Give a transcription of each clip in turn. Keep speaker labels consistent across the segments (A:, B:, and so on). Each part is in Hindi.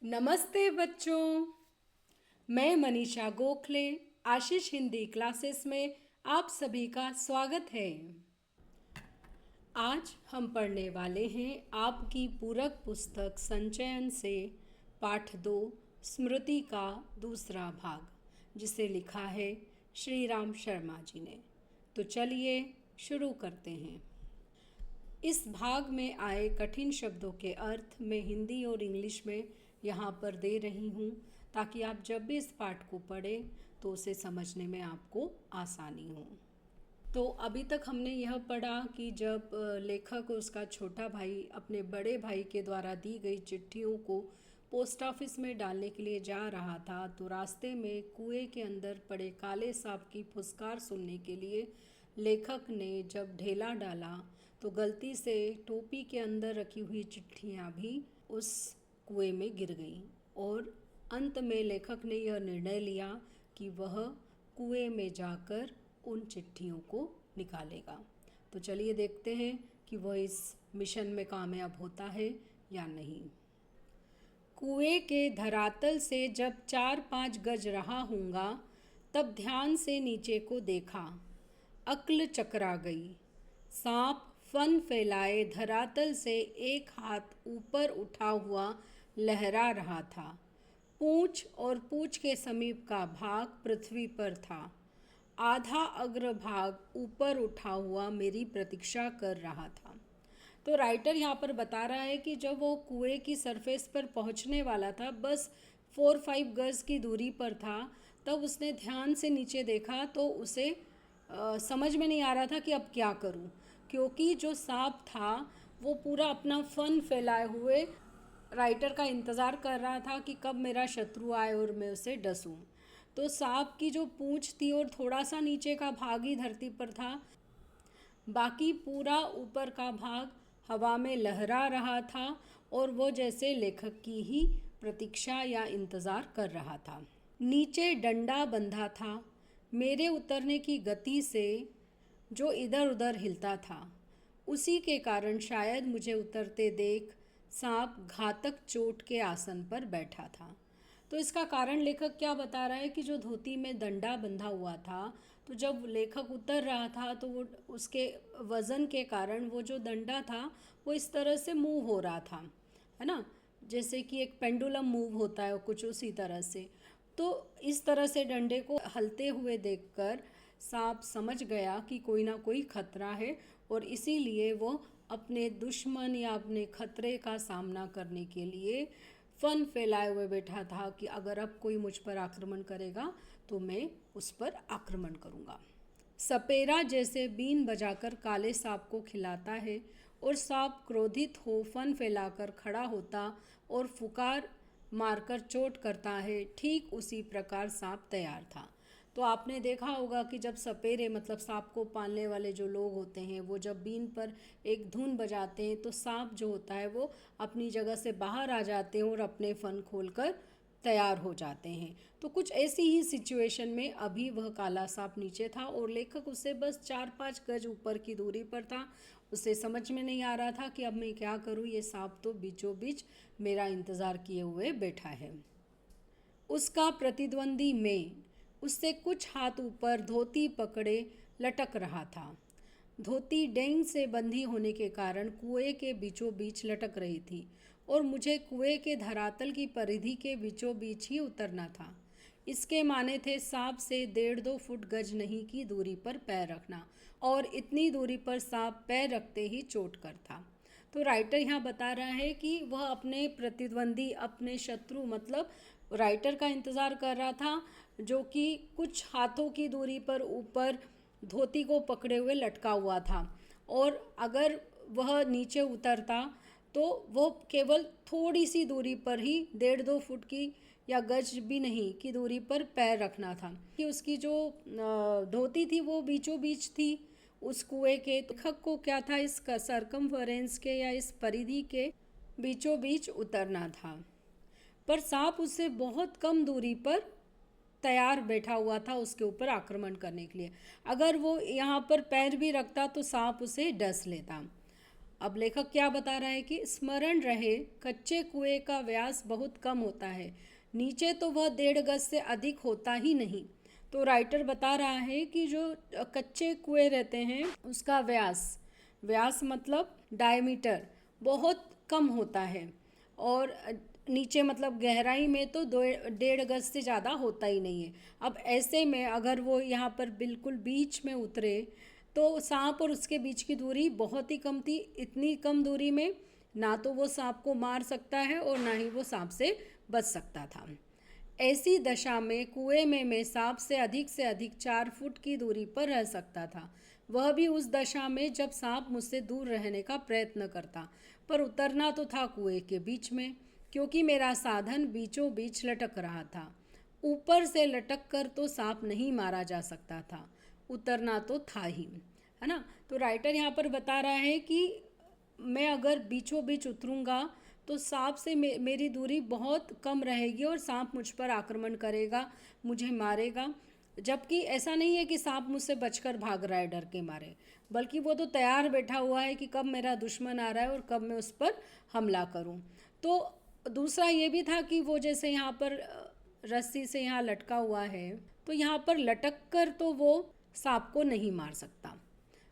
A: नमस्ते बच्चों। मैं मनीषा गोखले आशीष हिंदी क्लासेस में आप सभी का स्वागत है। आज हम पढ़ने वाले हैं आपकी पूरक पुस्तक संचयन से पाठ 2 स्मृति का दूसरा भाग, जिसे लिखा है श्री राम शर्मा जी ने। तो चलिए शुरू करते हैं। इस भाग में आए कठिन शब्दों के अर्थ मैं हिंदी और इंग्लिश में यहाँ पर दे रही हूँ, ताकि आप जब भी इस पाठ को पढ़ें तो उसे समझने में आपको आसानी हो। तो अभी तक हमने यह पढ़ा कि जब लेखक और उसका छोटा भाई अपने बड़े भाई के द्वारा दी गई चिट्ठियों को पोस्ट ऑफिस में डालने के लिए जा रहा था, तो रास्ते में कुएं के अंदर पड़े काले सांप की फुसकार सुनने के लिए लेखक ने जब ढेला डाला तो गलती से टोपी के अंदर रखी हुई चिट्ठियाँ भी उस कुएं में गिर गईं, और अंत में लेखक ने यह निर्णय लिया कि वह कुएं में जाकर उन चिट्ठियों को निकालेगा। तो चलिए देखते हैं कि वह इस मिशन में कामयाब होता है या नहीं। कुएं के धरातल से जब 4-5 गज रहा हूँगा, तब ध्यान से नीचे को देखा। अक्ल चकरा गई। सांप फन फैलाए धरातल से एक हाथ ऊपर उठा हुआ लहरा रहा था। पूंछ और पूंछ के समीप का भाग पृथ्वी पर था। आधा अग्रभाग ऊपर उठा हुआ मेरी प्रतीक्षा कर रहा था। तो राइटर यहाँ पर बता रहा है कि जब वो कुएं की सरफेस पर पहुँचने वाला था, बस 4-5 गज की दूरी पर था, तब उसने ध्यान से नीचे देखा तो उसे समझ में नहीं आ रहा था कि अब क्या करूं, क्योंकि जो सांप था वो पूरा अपना फन फैलाए हुए राइटर का इंतज़ार कर रहा था कि कब मेरा शत्रु आए और मैं उसे डसूं। तो सांप की जो पूंछ थी और थोड़ा सा नीचे का भाग ही धरती पर था, बाकी पूरा ऊपर का भाग हवा में लहरा रहा था और वो जैसे लेखक की ही प्रतीक्षा या इंतज़ार कर रहा था। नीचे डंडा बंधा था। मेरे उतरने की गति से जो इधर उधर हिलता था, उसी के कारण शायद मुझे उतरते देख सांप घातक चोट के आसन पर बैठा था। तो इसका कारण लेखक क्या बता रहा है कि जो धोती में डंडा बंधा हुआ था, तो जब लेखक उतर रहा था तो वो उसके वज़न के कारण वो जो डंडा था वो इस तरह से मूव हो रहा था, है ना, जैसे कि एक पेंडुलम मूव होता है, कुछ उसी तरह से। तो इस तरह से डंडे को हलते हुए देखकर सांप समझ गया कि कोई ना कोई खतरा है, और इसीलिए वो अपने दुश्मन या अपने खतरे का सामना करने के लिए फन फैलाए हुए बैठा था कि अगर अब कोई मुझ पर आक्रमण करेगा तो मैं उस पर आक्रमण करूँगा। सपेरा जैसे बीन बजाकर काले सांप को खिलाता है और सांप क्रोधित हो फन फैलाकर खड़ा होता और फुकार मारकर चोट करता है, ठीक उसी प्रकार सांप तैयार था। तो आपने देखा होगा कि जब सपेरे मतलब सांप को पालने वाले जो लोग होते हैं, वो जब बीन पर एक धुन बजाते हैं तो सांप जो होता है वो अपनी जगह से बाहर आ जाते हैं और अपने फन खोलकर तैयार हो जाते हैं। तो कुछ ऐसी ही सिचुएशन में अभी वह काला सांप नीचे था और लेखक उससे बस 4-5 गज ऊपर की दूरी पर था। उसे समझ में नहीं आ रहा था कि अब मैं क्या करूं, ये सांप तो बीचों बीच मेरा इंतज़ार किए हुए बैठा है। उसका प्रतिद्वंदी मैं उससे कुछ हाथ ऊपर धोती पकड़े लटक रहा था। धोती डेंग से बंधी होने के कारण कुएं के बीचों बीच लटक रही थी और मुझे कुएं के धरातल की परिधि के बीचों बीच ही उतरना था। इसके माने थे सांप से 1.5-2 फुट गज नहीं की दूरी पर पैर रखना, और इतनी दूरी पर सांप पैर रखते ही चोट कर था। तो राइटर यहाँ बता रहा है कि वह अपने प्रतिद्वंदी, अपने शत्रु मतलब राइटर का इंतज़ार कर रहा था, जो कि कुछ हाथों की दूरी पर ऊपर धोती को पकड़े हुए लटका हुआ था, और अगर वह नीचे उतरता तो वो केवल थोड़ी सी दूरी पर ही 1.5-2 फुट की या गज भी नहीं की दूरी पर पैर रखना था, कि उसकी जो धोती थी वो बीचों बीच थी उस कुएं के। लेखक को क्या था, इस सरकमफरेंस के या इस परिधि के बीचों बीच उतरना था, पर सांप उससे बहुत कम दूरी पर तैयार बैठा हुआ था उसके ऊपर आक्रमण करने के लिए। अगर वो यहाँ पर पैर भी रखता तो सांप उसे डस लेता। अब लेखक क्या बता रहा है कि स्मरण रहे कच्चे कुएं का व्यास बहुत कम होता है, नीचे तो वह 1.5 गज से अधिक होता ही नहीं। तो राइटर बता रहा है कि जो कच्चे कुएं रहते हैं उसका व्यास, व्यास मतलब डायमीटर, बहुत कम होता है, और नीचे मतलब गहराई में तो 1.5 गज से ज़्यादा होता ही नहीं है। अब ऐसे में अगर वो यहाँ पर बिल्कुल बीच में उतरे तो सांप और उसके बीच की दूरी बहुत ही कम थी। इतनी कम दूरी में ना तो वो सांप को मार सकता है और ना ही वो सांप से बच सकता था। ऐसी दशा में कुएं में मैं सांप से अधिक 4 फुट की दूरी पर रह सकता था, वह भी उस दशा में जब सांप मुझसे दूर रहने का प्रयत्न करता। पर उतरना तो था कुएं के बीच में, क्योंकि मेरा साधन बीचों बीच लटक रहा था। ऊपर से लटक कर तो सांप नहीं मारा जा सकता था, उतरना तो था ही, है ना। तो राइटर यहाँ पर बता रहा है कि मैं अगर बीचों बीच उतरूँगा तो सांप से मेरी दूरी बहुत कम रहेगी और सांप मुझ पर आक्रमण करेगा, मुझे मारेगा। जबकि ऐसा नहीं है कि सांप मुझसे बचकर भाग रहा है डर के मारे, बल्कि वो तो तैयार बैठा हुआ है कि कब मेरा दुश्मन आ रहा है और कब मैं उस पर हमला करूं। तो दूसरा ये भी था कि वो जैसे यहाँ पर रस्सी से यहाँ लटका हुआ है, तो यहाँ पर लटक कर तो वो सांप को नहीं मार सकता,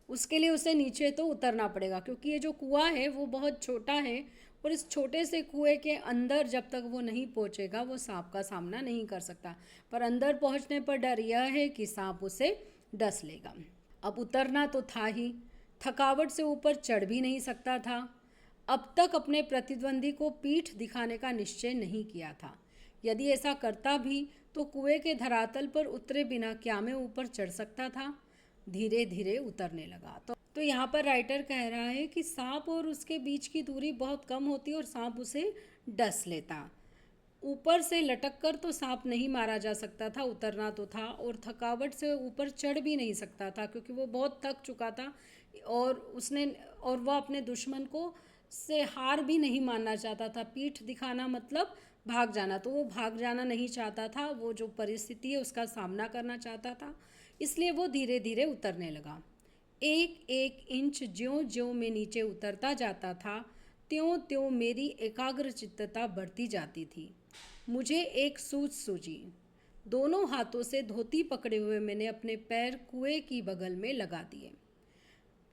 A: उसके लिए उसे नीचे तो उतरना पड़ेगा, क्योंकि ये जो कुआं है वो बहुत छोटा है और इस छोटे से कुएं के अंदर जब तक वो नहीं पहुंचेगा वो सांप का सामना नहीं कर सकता। पर अंदर पहुंचने पर डर यह है कि सांप उसे डस लेगा। अब उतरना तो था ही, थकावट से ऊपर चढ़ भी नहीं सकता था। अब तक अपने प्रतिद्वंदी को पीठ दिखाने का निश्चय नहीं किया था। यदि ऐसा करता भी तो कुएं के धरातल पर उतरे बिना क्या मैं ऊपर चढ़ सकता था। धीरे धीरे उतरने लगा। तो यहाँ पर राइटर कह रहा है कि सांप और उसके बीच की दूरी बहुत कम होती और सांप उसे डस लेता। ऊपर से लटक कर तो सांप नहीं मारा जा सकता था, उतरना तो था, और थकावट से ऊपर चढ़ भी नहीं सकता था क्योंकि वो बहुत थक चुका था और वह अपने दुश्मन को से हार भी नहीं मानना चाहता था। पीठ दिखाना मतलब भाग जाना, तो वो भाग जाना नहीं चाहता था, वो जो परिस्थिति है उसका सामना करना चाहता था। इसलिए वो धीरे धीरे उतरने लगा। एक एक इंच ज्यों ज्यों मैं नीचे उतरता जाता था त्यों त्यों मेरी एकाग्रचित्तता बढ़ती जाती थी। मुझे एक सूझ सूझी। दोनों हाथों से धोती पकड़े हुए मैंने अपने पैर कुएं की बगल में लगा दिए।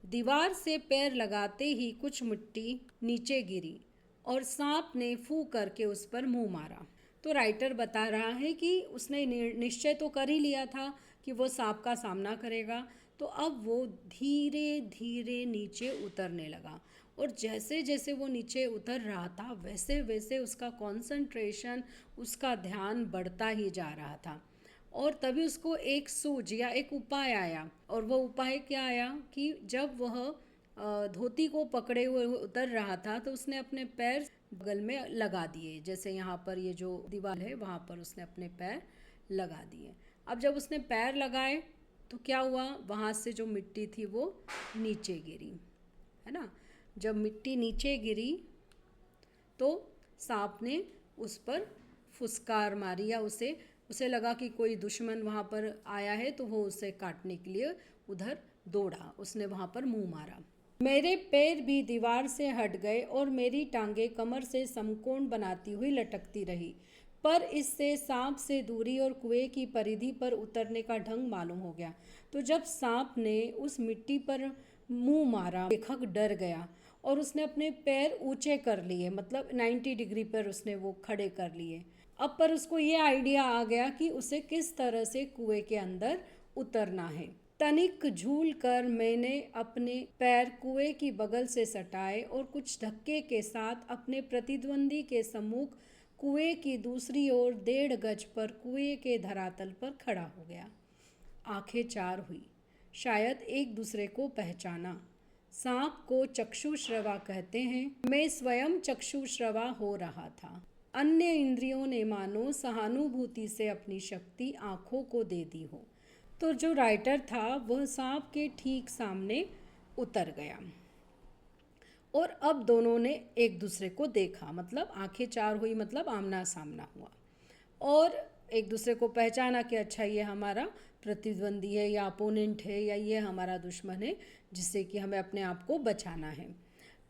A: दीवार से पैर लगाते ही कुछ मिट्टी नीचे गिरी और सांप ने फू करके उस पर मुंह मारा। तो राइटर बता रहा है कि उसने निश्चय तो कर ही लिया था कि वो सांप का सामना करेगा, तो अब वो धीरे धीरे नीचे उतरने लगा और जैसे जैसे वो नीचे उतर रहा था वैसे वैसे उसका कंसंट्रेशन, उसका ध्यान बढ़ता ही जा रहा था। और तभी उसको एक सूझ या एक उपाय आया, और वह उपाय क्या आया कि जब वह धोती को पकड़े हुए उतर रहा था तो उसने अपने पैर बगल में लगा दिए। जैसे यहाँ पर ये जो दीवार है वहाँ पर उसने अपने पैर लगा दिए। अब जब उसने पैर लगाए तो क्या हुआ, वहाँ से जो मिट्टी थी वो नीचे गिरी, है ना। जब मिट्टी नीचे गिरी तो सांप ने उस पर फुसकार मारी, या उसे लगा कि कोई दुश्मन वहाँ पर आया है, तो वो उसे काटने के लिए उधर दौड़ा। उसने वहाँ पर मुंह मारा। मेरे पैर भी दीवार से हट गए और मेरी टांगें कमर से समकोण बनाती हुई लटकती रही। पर इससे सांप से दूरी और कुएं की परिधि पर उतरने का ढंग मालूम हो गया। तो जब सांप ने उस मिट्टी पर मुंह मारा, लेखक डर गया और उसने अपने पैर ऊंचे कर लिए, मतलब 90 डिग्री पर उसने वो खड़े कर लिए। अब पर उसको ये आइडिया आ गया कि उसे किस तरह से कुएं के अंदर उतरना है। तनिक झूल कर मैंने अपने पैर कुएं की बगल से सटाए और कुछ धक्के के साथ अपने प्रतिद्वंदी के सम्मुख कुएं की दूसरी ओर 1.5 गज पर कुएं के धरातल पर खड़ा हो गया। आंखें चार हुई, शायद एक दूसरे को पहचाना। सांप को चक्षुश्रवा कहते हैं, मैं स्वयं चक्षुश्रवा हो रहा था। अन्य इंद्रियों ने मानो सहानुभूति से अपनी शक्ति आंखों को दे दी हो। तो जो राइटर था वह सांप के ठीक सामने उतर गया और अब दोनों ने एक दूसरे को देखा, मतलब आंखें चार हुई, मतलब आमना सामना हुआ और एक दूसरे को पहचाना कि अच्छा ये हमारा प्रतिद्वंदी है या अपोनेंट है, या ये हमारा दुश्मन है जिससे कि हमें अपने आप को बचाना है।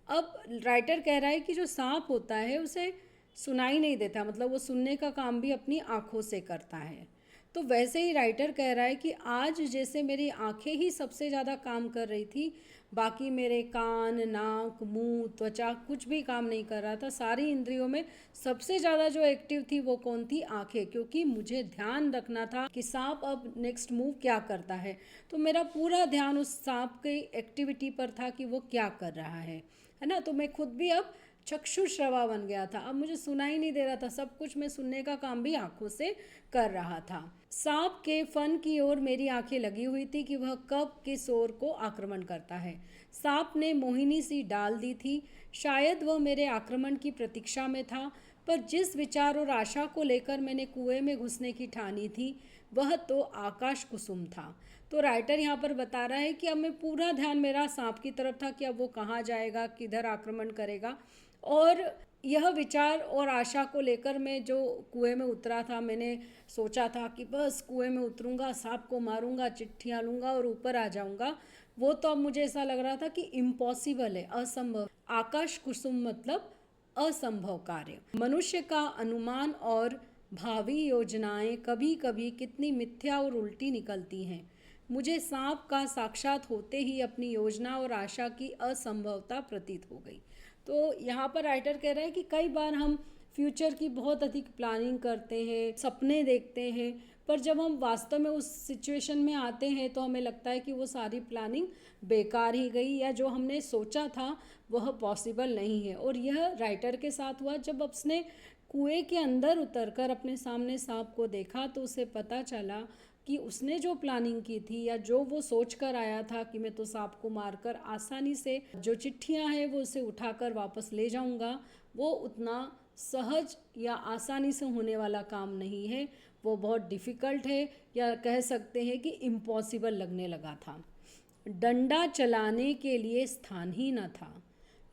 A: अब राइटर कह रहा है कि जो सांप होता है उसे सुनाई नहीं देता, मतलब वो सुनने का काम भी अपनी आँखों से करता है। तो वैसे ही राइटर कह रहा है कि आज जैसे मेरी आँखें ही सबसे ज़्यादा काम कर रही थी, बाकी मेरे कान, नाक, मुंह, त्वचा कुछ भी काम नहीं कर रहा था। सारी इंद्रियों में सबसे ज़्यादा जो एक्टिव थी वो कौन थी? आँखें, क्योंकि मुझे ध्यान रखना था कि सांप अब नेक्स्ट मूव क्या करता है। तो मेरा पूरा ध्यान उस सांप की एक्टिविटी पर था कि वो क्या कर रहा है ना। तो मैं खुद भी अब चक्षुश्रवा बन गया था, अब मुझे सुनाई नहीं दे रहा था, सब कुछ मैं सुनने का काम भी आंखों से कर रहा था। सांप के फन की ओर मेरी आंखें लगी हुई थी कि वह कब किस ओर को आक्रमण करता है। सांप ने मोहिनी सी डाल दी थी, शायद वह मेरे आक्रमण की प्रतीक्षा में था, पर जिस विचार और आशा को लेकर मैंने कुएं में घुसने की ठानी थी वह तो आकाश कुसुम था। तो राइटर यहाँ पर बता रहा है कि अब मैं पूरा ध्यान मेरा सांप की तरफ था कि अब वो कहाँ जाएगा, किधर आक्रमण करेगा, और यह विचार और आशा को लेकर मैं जो कुएं में उतरा था, मैंने सोचा था कि बस कुएं में उतरूंगा, सांप को मारूंगा, चिट्ठियाँ लूँगा और ऊपर आ जाऊंगा। वो तो अब मुझे ऐसा लग रहा था कि इम्पॉसिबल है, असंभव। आकाश कुसुम मतलब असंभव कार्य। मनुष्य का अनुमान और भावी योजनाएं कभी कभी कितनी मिथ्या और उल्टी निकलती हैं। मुझे सांप का साक्षात होते ही अपनी योजना और आशा की असंभवता प्रतीत हो गई। तो यहाँ पर राइटर कह रहा है कि कई बार हम फ्यूचर की बहुत अधिक प्लानिंग करते हैं, सपने देखते हैं, पर जब हम वास्तव में उस सिचुएशन में आते हैं तो हमें लगता है कि वो सारी प्लानिंग बेकार ही गई, या जो हमने सोचा था वह पॉसिबल नहीं है। और यह राइटर के साथ हुआ। जब उसने कुएं के अंदर उतरकर अपने सामने सांप को देखा तो उसे पता चला कि उसने जो प्लानिंग की थी या जो वो सोच कर आया था कि मैं तो सांप को मारकर आसानी से जो चिट्ठियां हैं वो उसे उठाकर वापस ले जाऊंगा, वो उतना सहज या आसानी से होने वाला काम नहीं है। वो बहुत डिफ़िकल्ट है, या कह सकते हैं कि इम्पॉसिबल लगने लगा था। डंडा चलाने के लिए स्थान ही न था।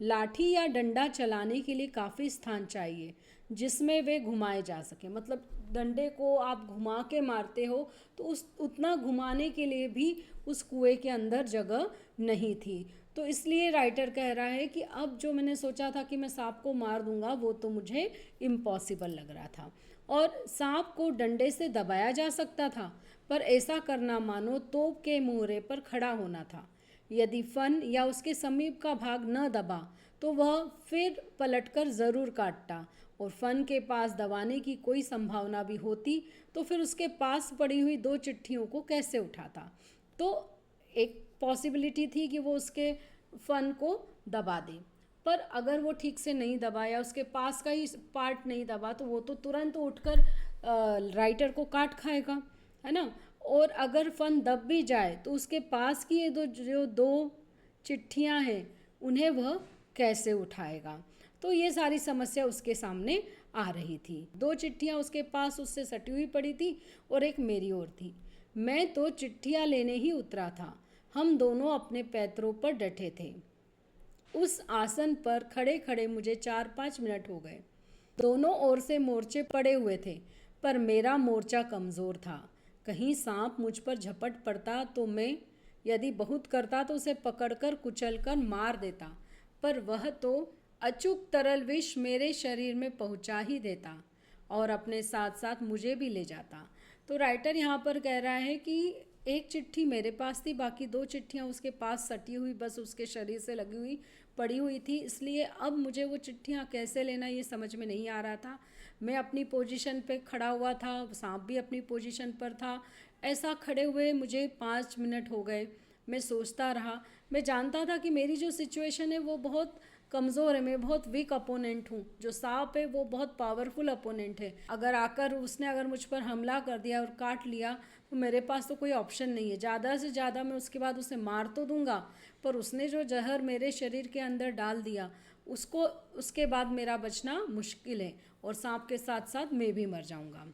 A: लाठी या डंडा चलाने के लिए काफ़ी स्थान चाहिए जिसमें वे घुमाए जा सके। मतलब डंडे को आप घुमा के मारते हो तो उस उतना घुमाने के लिए भी उस कुएं के अंदर जगह नहीं थी। तो इसलिए राइटर कह रहा है कि अब जो मैंने सोचा था कि मैं सांप को मार दूंगा वो तो मुझे इम्पॉसिबल लग रहा था। और सांप को डंडे से दबाया जा सकता था, पर ऐसा करना मानो तोप के मुहरे पर खड़ा होना था। यदि फन या उसके समीप का भाग न दबा तो वह फिर पलटकर ज़रूर काटता, और फन के पास दबाने की कोई संभावना भी होती तो फिर उसके पास पड़ी हुई 2 चिट्ठियों को कैसे उठाता। तो एक पॉसिबिलिटी थी कि वो उसके फन को दबा दे, पर अगर वो ठीक से नहीं दबा या उसके पास का ही पार्ट नहीं दबा तो वो तो तुरंत उठकर राइटर को काट खाएगा, है ना। और अगर फन दब भी जाए तो उसके पास की ये जो दो चिट्ठियां हैं उन्हें वह कैसे उठाएगा। तो ये सारी समस्या उसके सामने आ रही थी। 2 चिट्ठियां उसके पास उससे सटी हुई पड़ी थी और एक मेरी ओर थी। मैं तो चिट्ठियां लेने ही उतरा था। हम दोनों अपने पैरों पर डटे थे। उस आसन पर खड़े खड़े मुझे 4-5 मिनट हो गए। दोनों ओर से मोर्चे पड़े हुए थे, पर मेरा मोर्चा कमज़ोर था। कहीं सांप मुझ पर झपट पड़ता तो मैं, यदि बहुत करता तो उसे पकड़कर कुचलकर मार देता, पर वह तो अचूक तरल विष मेरे शरीर में पहुंचा ही देता और अपने साथ साथ मुझे भी ले जाता। तो राइटर यहाँ पर कह रहा है कि एक चिट्ठी मेरे पास थी, बाकी 2 चिट्ठियाँ उसके पास सटी हुई बस उसके शरीर से लगी हुई पड़ी हुई थी। इसलिए अब मुझे वो चिट्ठियाँ कैसे लेना ये समझ में नहीं आ रहा था। मैं अपनी पोजीशन पे खड़ा हुआ था, सांप भी अपनी पोजीशन पर था। ऐसा खड़े हुए मुझे 5 मिनट हो गए। मैं सोचता रहा। मैं जानता था कि मेरी जो सिचुएशन है वो बहुत कमज़ोर है, मैं बहुत वीक अपोनेंट हूँ। जो सांप है वो बहुत पावरफुल अपोनेंट है। अगर उसने मुझ पर हमला कर दिया और काट लिया तो मेरे पास तो कोई ऑप्शन नहीं है। ज़्यादा से ज़्यादा मैं उसके बाद उसे मार तो दूंगा, पर उसने जो जहर मेरे शरीर के अंदर डाल दिया उसके बाद मेरा बचना मुश्किल है, और सांप के साथ साथ मैं भी मर जाऊंगा।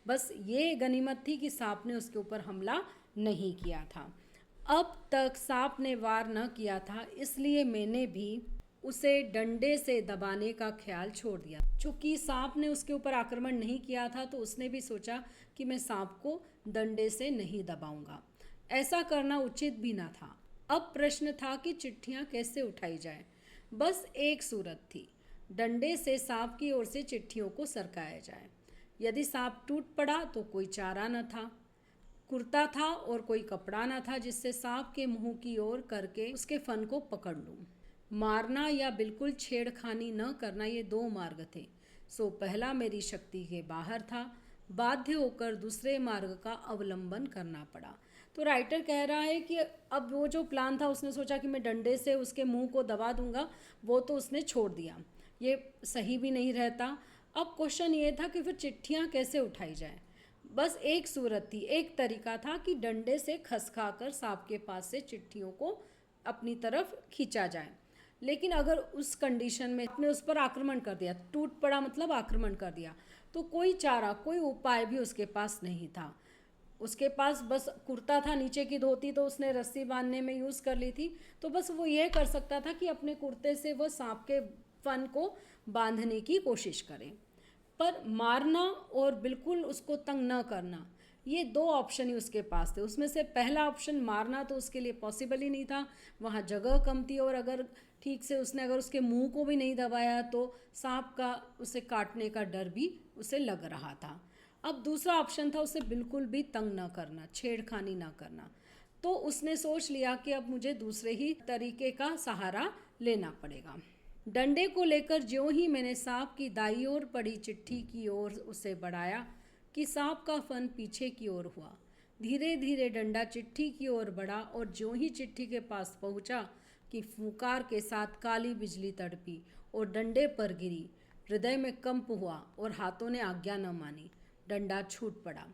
A: बस ये गनीमत थी कि सांप ने उसके ऊपर हमला नहीं किया था। अब तक सांप ने वार न किया था, इसलिए मैंने भी उसे डंडे से दबाने का ख्याल छोड़ दिया। चूँकि सांप ने उसके ऊपर आक्रमण नहीं किया था तो उसने भी सोचा कि मैं सांप को डंडे से नहीं दबाऊंगा। ऐसा करना उचित भी ना था। अब प्रश्न था कि चिट्ठियाँ कैसे उठाई जाए। बस एक सूरत थी, डंडे से सांप की ओर से चिट्ठियों को सरकाया जाए। यदि सांप टूट पड़ा तो कोई चारा न था, कुर्ता था और कोई कपड़ा न था जिससे सांप के मुंह की ओर करके उसके फन को पकड़ लूं। मारना या बिल्कुल छेड़खानी न करना, ये दो मार्ग थे। सो पहला मेरी शक्ति के बाहर था, बाध्य होकर दूसरे मार्ग का अवलंबन करना पड़ा। तो राइटर कह रहा है कि अब वो जो प्लान था, उसने सोचा कि मैं डंडे से उसके मुंह को दबा दूंगा, वो तो उसने छोड़ दिया, ये सही भी नहीं रहता। अब क्वेश्चन ये था कि फिर चिट्ठियाँ कैसे उठाई जाए। बस एक सूरत थी, एक तरीका था कि डंडे से खसका कर सांप के पास से चिट्ठियों को अपनी तरफ खींचा जाए। लेकिन अगर उस कंडीशन में आपने उस पर आक्रमण कर दिया, टूट पड़ा मतलब आक्रमण कर दिया, तो कोई चारा, कोई उपाय भी उसके पास नहीं था। उसके पास बस कुर्ता था, नीचे की धोती तो उसने रस्सी बांधने में यूज़ कर ली थी, तो बस वो यह कर सकता था कि अपने कुर्ते से वह सांप के फन को बांधने की कोशिश करे। पर मारना और बिल्कुल उसको तंग न करना, ये दो ऑप्शन ही उसके पास थे। उसमें से पहला ऑप्शन मारना तो उसके लिए पॉसिबल ही नहीं था, वहाँ जगह कम थी, और अगर ठीक से उसने अगर उसके मुंह को भी नहीं दबाया तो सांप का उसे काटने का डर भी उसे लग रहा था। अब दूसरा ऑप्शन था उसे बिल्कुल भी तंग ना करना, छेड़खानी ना करना। तो उसने सोच लिया कि अब मुझे दूसरे ही तरीके का सहारा लेना पड़ेगा। डंडे को लेकर ज्यों ही मैंने सांप की दाईं ओर पड़ी चिट्ठी की ओर उसे बढ़ाया कि सांप का फन पीछे की ओर हुआ। धीरे धीरे डंडा चिट्ठी की ओर बढ़ा और ज्यों ही चिट्ठी के पास पहुंचा कि फूंकार के साथ काली बिजली तड़पी और डंडे पर गिरी। हृदय में कंप हुआ और हाथों ने आज्ञा न मानी, डंडा छूट पड़ा।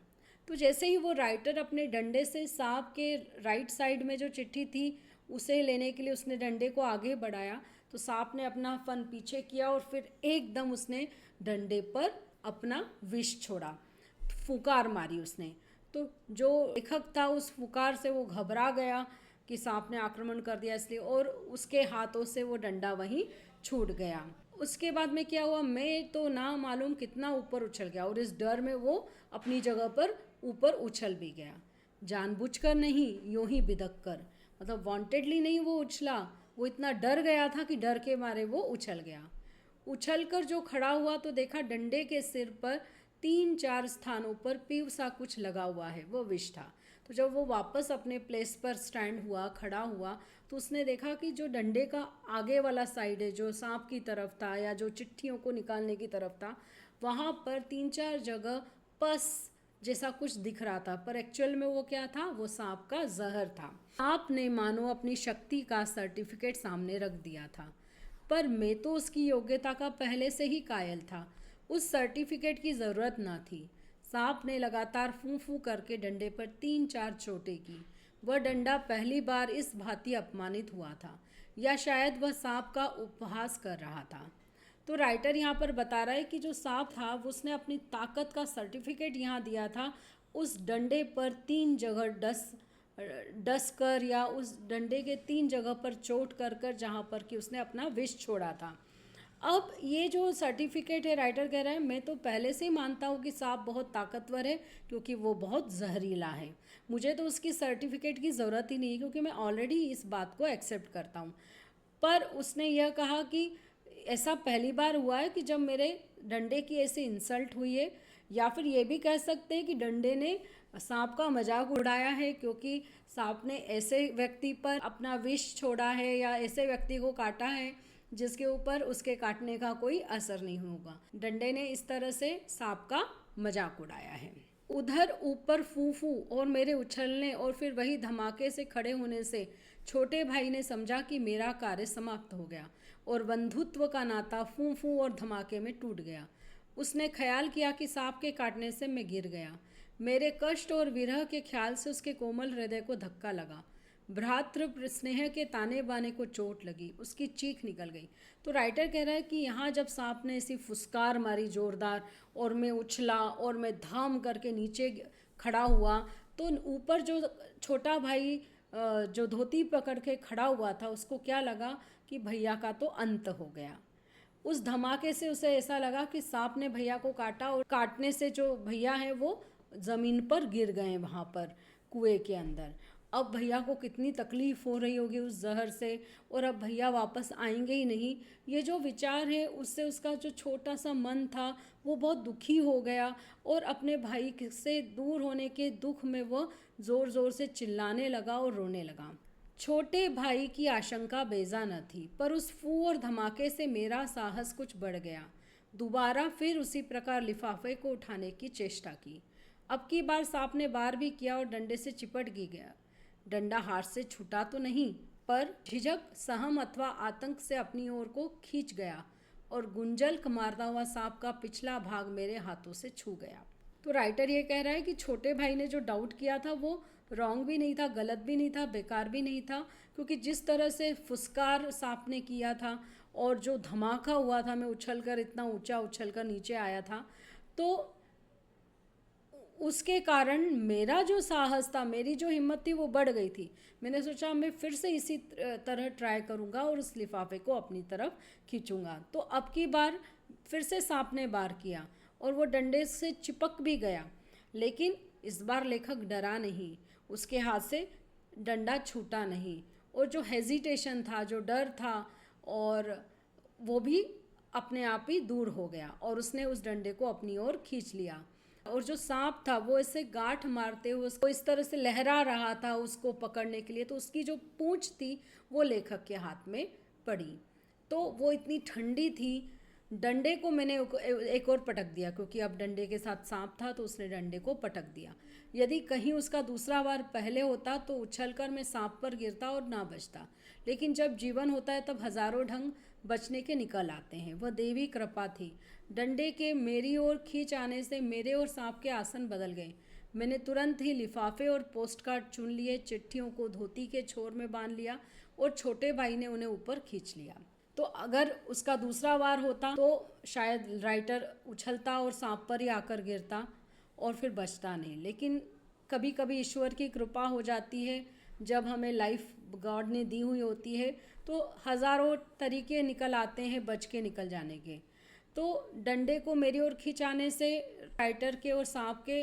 A: तो जैसे ही वो राइटर अपने डंडे से सांप के राइट साइड में जो चिट्ठी थी उसे लेने के लिए उसने डंडे को आगे बढ़ाया, तो सांप ने अपना फन पीछे किया और फिर एकदम उसने डंडे पर अपना विष छोड़ा, फुकार मारी उसने। तो जो लेखक था उस फुकार से वो घबरा गया कि सांप ने आक्रमण कर दिया इसलिए, और उसके हाथों से वो डंडा वहीं छूट गया। उसके बाद में क्या हुआ, मैं तो ना मालूम कितना ऊपर उछल गया, और इस डर में वो अपनी जगह पर ऊपर उछल भी गया। जानबूझकर नहीं, यूं ही बिदक कर, मतलब वांटेडली नहीं वो उछला, वो इतना डर गया था कि डर के मारे वो उछल गया। उछलकर जो खड़ा हुआ तो देखा डंडे के सिर पर 3-4 स्थानों पर पीव सा कुछ लगा हुआ है, वो विष था। तो जब वो वापस अपने प्लेस पर स्टैंड हुआ, खड़ा हुआ, तो उसने देखा कि जो डंडे का आगे वाला साइड है, जो सांप की तरफ था या जो चिट्ठियों को निकालने की तरफ था, वहाँ पर 3-4 जगह पस जैसा कुछ दिख रहा था, पर एक्चुअल में वो क्या था, वो सांप का जहर था। सांप ने मानो अपनी शक्ति का सर्टिफिकेट सामने रख दिया था, पर मैं तो उसकी योग्यता का पहले से ही कायल था, उस सर्टिफिकेट की ज़रूरत ना थी। सांप ने लगातार फूं फूं करके डंडे पर 3-4 चोटें की। वह डंडा पहली बार इस भांति अपमानित हुआ था, या शायद वह सांप का उपहास कर रहा था। तो राइटर यहाँ पर बता रहा है कि जो सांप था उसने अपनी ताकत का सर्टिफिकेट यहाँ दिया था उस डंडे पर 3 जगह डस कर, या उस डंडे के 3 जगह पर चोट कर कर, जहाँ पर कि उसने अपना विष छोड़ा था। अब ये जो सर्टिफिकेट है, राइटर कह रहा है मैं तो पहले से ही मानता हूँ कि सांप बहुत ताकतवर है, क्योंकि वो बहुत जहरीला है। मुझे तो उसकी सर्टिफिकेट की ज़रूरत ही नहीं है, क्योंकि मैं ऑलरेडी इस बात को एक्सेप्ट करता हूँ। पर उसने यह कहा कि ऐसा पहली बार हुआ है कि जब मेरे डंडे की ऐसी इंसल्ट हुई है, या फिर ये भी कह सकते हैं कि डंडे ने सांप का मजाक उड़ाया है, क्योंकि सांप ने ऐसे व्यक्ति पर अपना विष छोड़ा है या ऐसे व्यक्ति को काटा है जिसके ऊपर उसके काटने का कोई असर नहीं होगा। डंडे ने इस तरह से सांप का मजाक उड़ाया है। उधर ऊपर फू फू और मेरे उछलने और फिर वही धमाके से खड़े होने से छोटे भाई ने समझा कि मेरा कार्य समाप्त हो गया और बंधुत्व का नाता फू फू और धमाके में टूट गया। उसने ख्याल किया कि सांप के काटने से मैं गिर गया। मेरे कष्ट और विरह के ख्याल से उसके कोमल हृदय को धक्का लगा। भ्रातृ स्नेह के ताने बाने को चोट लगी, उसकी चीख निकल गई। तो राइटर कह रहा है कि यहाँ जब सांप ने ऐसी फुसकार मारी जोरदार, और मैं उछला और मैं धाम करके नीचे खड़ा हुआ, तो ऊपर जो छोटा भाई जो धोती पकड़ के खड़ा हुआ था, उसको क्या लगा कि भैया का तो अंत हो गया। उस धमाके से उसे ऐसा लगा कि सांप ने भैया को काटा, और काटने से जो भैया है वो ज़मीन पर गिर गए वहाँ पर कुएं के अंदर। अब भैया को कितनी तकलीफ़ हो रही होगी उस जहर से, और अब भैया वापस आएंगे ही नहीं। ये जो विचार है उससे उसका जो छोटा सा मन था वो बहुत दुखी हो गया, और अपने भाई से दूर होने के दुख में वो ज़ोर ज़ोर से चिल्लाने लगा और रोने लगा। छोटे भाई की आशंका बेजा न थी, पर उस फू और धमाके से मेरा साहस कुछ बढ़ गया। दोबारा फिर उसी प्रकार लिफाफे को उठाने की चेष्टा की। अब की बार सांप ने बार भी किया और डंडे से चिपट गया। डंडा हाथ से छूटा तो नहीं, पर झिझक, सहम अथवा आतंक से अपनी ओर को खींच गया, और गुंजल मारता हुआ सांप का पिछला भाग मेरे हाथों से छू गया। तो राइटर ये कह रहा है कि छोटे भाई ने जो डाउट किया था वो रॉन्ग भी नहीं था, गलत भी नहीं था, बेकार भी नहीं था, क्योंकि जिस तरह से फुसकार सांप ने किया था और जो धमाका हुआ था, मैं उछलकर इतना ऊंचा उछलकर नीचे आया था, तो उसके कारण मेरा जो साहस था, मेरी जो हिम्मत थी वो बढ़ गई थी। मैंने सोचा मैं फिर से इसी तरह ट्राई करूँगा और उस लिफाफे को अपनी तरफ खींचूंगा। तो अब की बार फिर से सांप ने वार किया और वो डंडे से चिपक भी गया, लेकिन इस बार लेखक डरा नहीं, उसके हाथ से डंडा छूटा नहीं, और जो हेजिटेशन था, जो डर था, और वो भी अपने आप ही दूर हो गया, और उसने उस डंडे को अपनी ओर खींच लिया। और जो सांप था वो ऐसे गांठ मारते हुए उसको इस तरह से लहरा रहा था उसको पकड़ने के लिए, तो उसकी जो पूंछ थी वो लेखक के हाथ में पड़ी। तो वो इतनी ठंडी थी, डंडे को मैंने एक और पटक दिया, क्योंकि अब डंडे के साथ सांप था तो उसने डंडे को पटक दिया। यदि कहीं उसका दूसरा वार पहले होता तो उछलकर मैं सांप पर गिरता और ना बचता, लेकिन जब जीवन होता है तब हजारों ढंग बचने के निकल आते हैं। वह देवी कृपा थी। डंडे के मेरी ओर खींच आने से मेरे और सांप के आसन बदल गए। मैंने तुरंत ही लिफाफे और पोस्ट कार्ड चुन लिए, चिट्ठियों को धोती के छोर में बांध लिया, और छोटे भाई ने उन्हें ऊपर खींच लिया। तो अगर उसका दूसरा वार होता तो शायद राइटर उछलता और सांप पर ही आकर गिरता और फिर बचता नहीं। लेकिन कभी कभी ईश्वर की कृपा हो जाती है, जब हमें लाइफ गॉड ने दी हुई होती है तो हज़ारों तरीके निकल आते हैं बच के निकल जाने के। तो डंडे को मेरी ओर खिंचाने से राइटर के और सांप के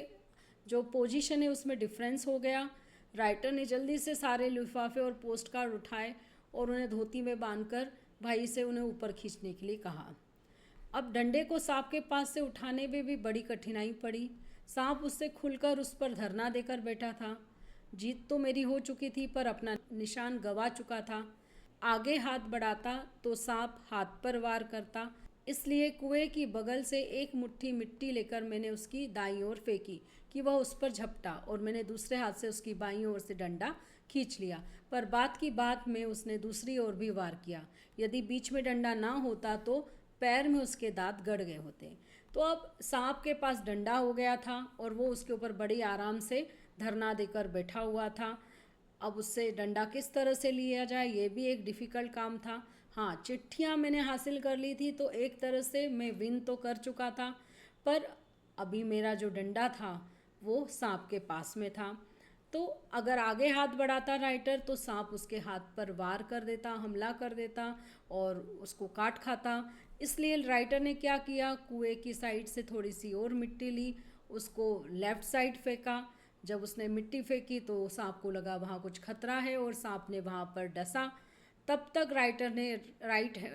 A: जो पोजीशन है उसमें डिफरेंस हो गया। राइटर ने जल्दी से सारे लिफाफे और पोस्ट कार्ड उठाए और उन्हें धोती में बांधकर भाई से उन्हें ऊपर खींचने के लिए कहा। अब डंडे को सांप के पास से उठाने में भी बड़ी कठिनाई पड़ी। सांप उससे खुलकर उस पर धरना देकर बैठा था। जीत तो मेरी हो चुकी थी, पर अपना निशान गंवा चुका था। आगे हाथ बढ़ाता तो सांप हाथ पर वार करता, इसलिए कुएं की बगल से एक मुट्ठी मिट्टी लेकर मैंने उसकी दाईं ओर फेंकी कि वह उस पर झपटा, और मैंने दूसरे हाथ से उसकी बाईं ओर से डंडा खींच लिया। पर बात की बात में उसने दूसरी ओर भी वार किया। यदि बीच में डंडा ना होता तो पैर में उसके दांत गड़ गए होते। तो अब सांप के पास डंडा हो गया था और वो उसके ऊपर बड़ी आराम से धरना देकर बैठा हुआ था। अब उससे डंडा किस तरह से लिया जाए ये भी एक डिफ़िकल्ट काम था। हाँ, चिट्ठियाँ मैंने हासिल कर ली थी तो एक तरह से मैं विन तो कर चुका था, पर अभी मेरा जो डंडा था वो सांप के पास में था। तो अगर आगे हाथ बढ़ाता राइटर तो सांप उसके हाथ पर वार कर देता, हमला कर देता और उसको काट खाता। इसलिए राइटर ने क्या किया, कुएं की साइड से थोड़ी सी और मिट्टी ली, उसको लेफ़्ट साइड फेंका। जब उसने मिट्टी फेंकी तो सांप को लगा वहाँ कुछ खतरा है और सांप ने वहाँ पर डसा। तब तक राइटर ने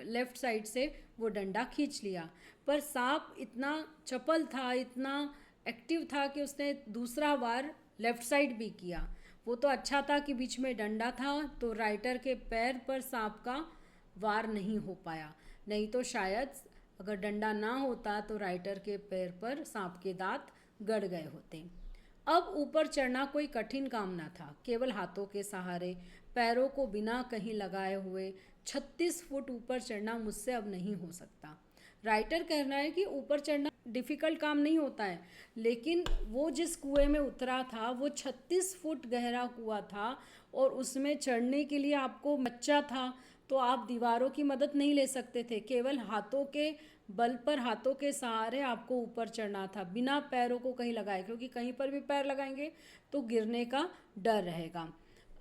A: लेफ़्ट साइड से वो डंडा खींच लिया, पर सांप इतना चपल था, इतना एक्टिव था कि उसने दूसरा वार लेफ़्ट साइड भी किया। वो तो अच्छा था कि बीच में डंडा था तो राइटर के पैर पर सांप का वार नहीं हो पाया, नहीं तो शायद अगर डंडा ना होता तो राइटर के पैर पर सांप के दांत गड़ गए होते। अब ऊपर चढ़ना कोई कठिन काम ना था। केवल हाथों के सहारे, पैरों को बिना कहीं लगाए हुए 36 फुट ऊपर चढ़ना मुझसे अब नहीं हो सकता। राइटर कहना है कि ऊपर चढ़ना डिफ़िकल्ट काम नहीं होता है, लेकिन वो जिस कुएं में उतरा था वो 36 फुट गहरा कुआं था और उसमें चढ़ने के लिए आपको बच्चा था तो आप दीवारों की मदद नहीं ले सकते थे। केवल हाथों के बल पर, हाथों के सहारे आपको ऊपर चढ़ना था, बिना पैरों को कहीं लगाए, क्योंकि कहीं पर भी पैर लगाएंगे तो गिरने का डर रहेगा।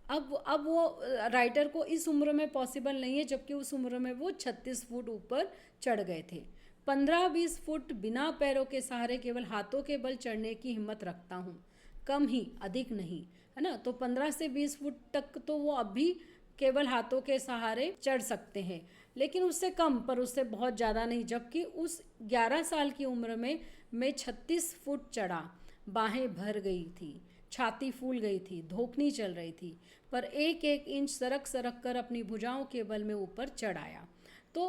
A: अब वो राइटर को इस उम्र में पॉसिबल नहीं है, जबकि उस उम्र में वो 36 फुट ऊपर चढ़ गए थे। 15-20 फुट बिना पैरों के सहारे केवल हाथों के बल चढ़ने की हिम्मत रखता हूँ। कम ही, अधिक नहीं, है ना। तो 15 से 20 फुट तक तो वो अभी केवल हाथों के सहारे चढ़ सकते हैं, लेकिन उससे कम, पर उससे बहुत ज़्यादा नहीं। जबकि उस 11 साल की उम्र में मैं 36 फुट चढ़ा। बाहें भर गई थी, छाती फूल गई थी, धोखनी चल रही थी, पर एक एक इंच सरक सरक कर अपनी भुजाओं के बल में ऊपर चढ़ आया। तो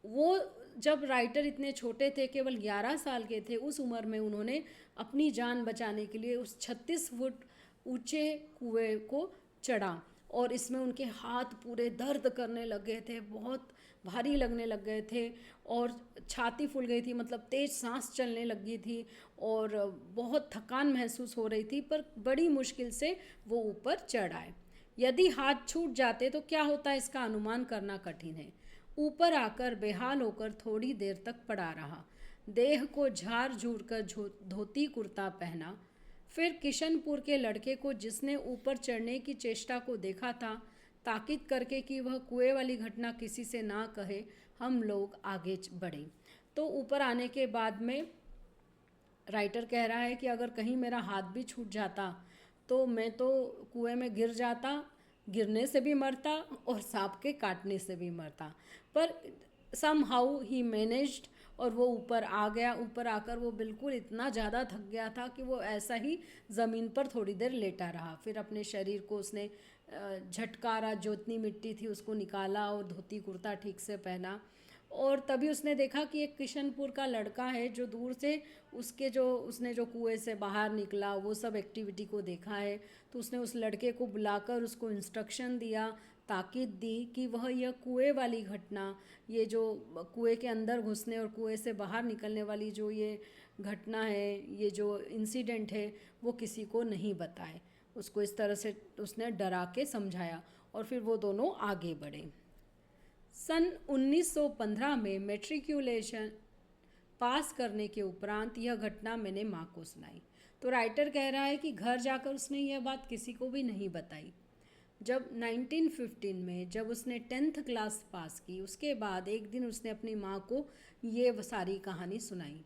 A: वो जब राइटर इतने छोटे थे, केवल 11 साल के थे, उस उम्र में उन्होंने अपनी जान बचाने के लिए उस 36 फुट ऊंचे कुएं को चढ़ा। और इसमें उनके हाथ पूरे दर्द करने लग गए थे, बहुत भारी लगने लग गए थे, और छाती फूल गई थी, मतलब तेज़ सांस चलने लगी थी, और बहुत थकान महसूस हो रही थी। पर बड़ी मुश्किल से वो ऊपर चढ़ आए। यदि हाथ छूट जाते तो क्या होता, इसका अनुमान करना कठिन है। ऊपर आकर बेहाल होकर थोड़ी देर तक पड़ा रहा। देह को झाड़ झूड़ कर धोती कुर्ता पहना। फिर किशनपुर के लड़के को, जिसने ऊपर चढ़ने की चेष्टा को देखा था, ताकीद करके कि वह कुएं वाली घटना किसी से ना कहे, हम लोग आगे बढ़े। तो ऊपर आने के बाद में राइटर कह रहा है कि अगर कहीं मेरा हाथ भी छूट जाता तो मैं तो कुएं में गिर जाता, गिरने से भी मरता और सांप के काटने से भी मरता। पर सम हाउ ही मैनेज्ड, और वो ऊपर आ गया। ऊपर आकर वो बिल्कुल इतना ज़्यादा थक गया था कि वो ऐसा ही ज़मीन पर थोड़ी देर लेटा रहा। फिर अपने शरीर को उसने झटकारा, जो इतनी मिट्टी थी उसको निकाला, और धोती कुर्ता ठीक से पहना। और तभी उसने देखा कि एक किशनपुर का लड़का है, जो दूर से उसने जो कुएं से बाहर निकला, वो सब एक्टिविटी को देखा है। तो उसने उस लड़के को बुलाकर उसको इंस्ट्रक्शन दिया, ताकीद दी कि वह यह कुएं वाली घटना, ये जो कुएं के अंदर घुसने और कुएं से बाहर निकलने वाली जो ये घटना है, ये जो इंसिडेंट है, वो किसी को नहीं बताए। उसको इस तरह से उसने डरा के समझाया, और फिर वो दोनों आगे बढ़े। सन 1915 में मैट्रिकुलेशन पास करने के उपरांत यह घटना मैंने माँ को सुनाई। तो राइटर कह रहा है कि घर जाकर उसने यह बात किसी को भी नहीं बताई। जब 1915 में जब उसने 10th क्लास पास की, उसके बाद एक दिन उसने अपनी माँ को ये सारी कहानी सुनाई।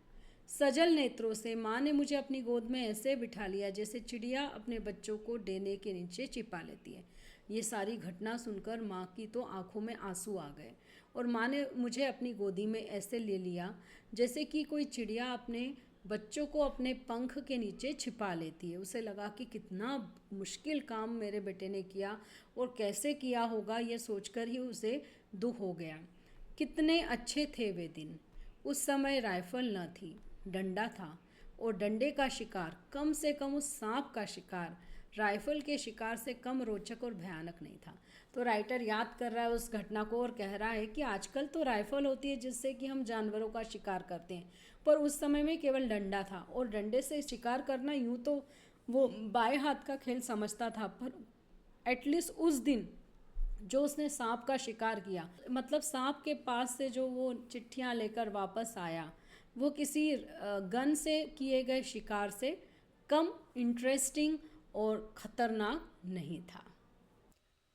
A: सजल नेत्रों से माँ ने मुझे अपनी गोद में ऐसे बिठा लिया जैसे चिड़िया अपने बच्चों को डेने के नीचे छिपा लेती है। ये सारी घटना सुनकर माँ की तो आंखों में आंसू आ गए, और माँ ने मुझे अपनी गोदी में ऐसे ले लिया जैसे कि कोई चिड़िया अपने बच्चों को अपने पंख के नीचे छिपा लेती है। उसे लगा कि कितना मुश्किल काम मेरे बेटे ने किया, और कैसे किया होगा यह सोचकर ही उसे दुख हो गया। कितने अच्छे थे वे दिन। उस समय राइफल न थी, डंडा था, और डंडे का शिकार, कम से कम उस सांप का शिकार, राइफल के शिकार से कम रोचक और भयानक नहीं था। तो राइटर याद कर रहा है उस घटना को, और कह रहा है कि आजकल तो राइफल होती है जिससे कि हम जानवरों का शिकार करते हैं, पर उस समय में केवल डंडा था, और डंडे से शिकार करना यूँ तो वो बाएं हाथ का खेल समझता था, पर एटलीस्ट उस दिन जो उसने सांप का शिकार किया, मतलब सांप के पास से जो वो चिट्ठियाँ लेकर वापस आया, वो किसी गन से किए गए शिकार से कम इंटरेस्टिंग और ख़तरनाक नहीं था।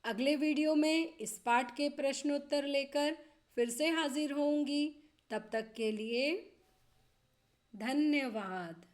A: अगले वीडियो में इस पाठ के प्रश्नोत्तर लेकर फिर से हाजिर होंगी। तब तक के लिए धन्यवाद।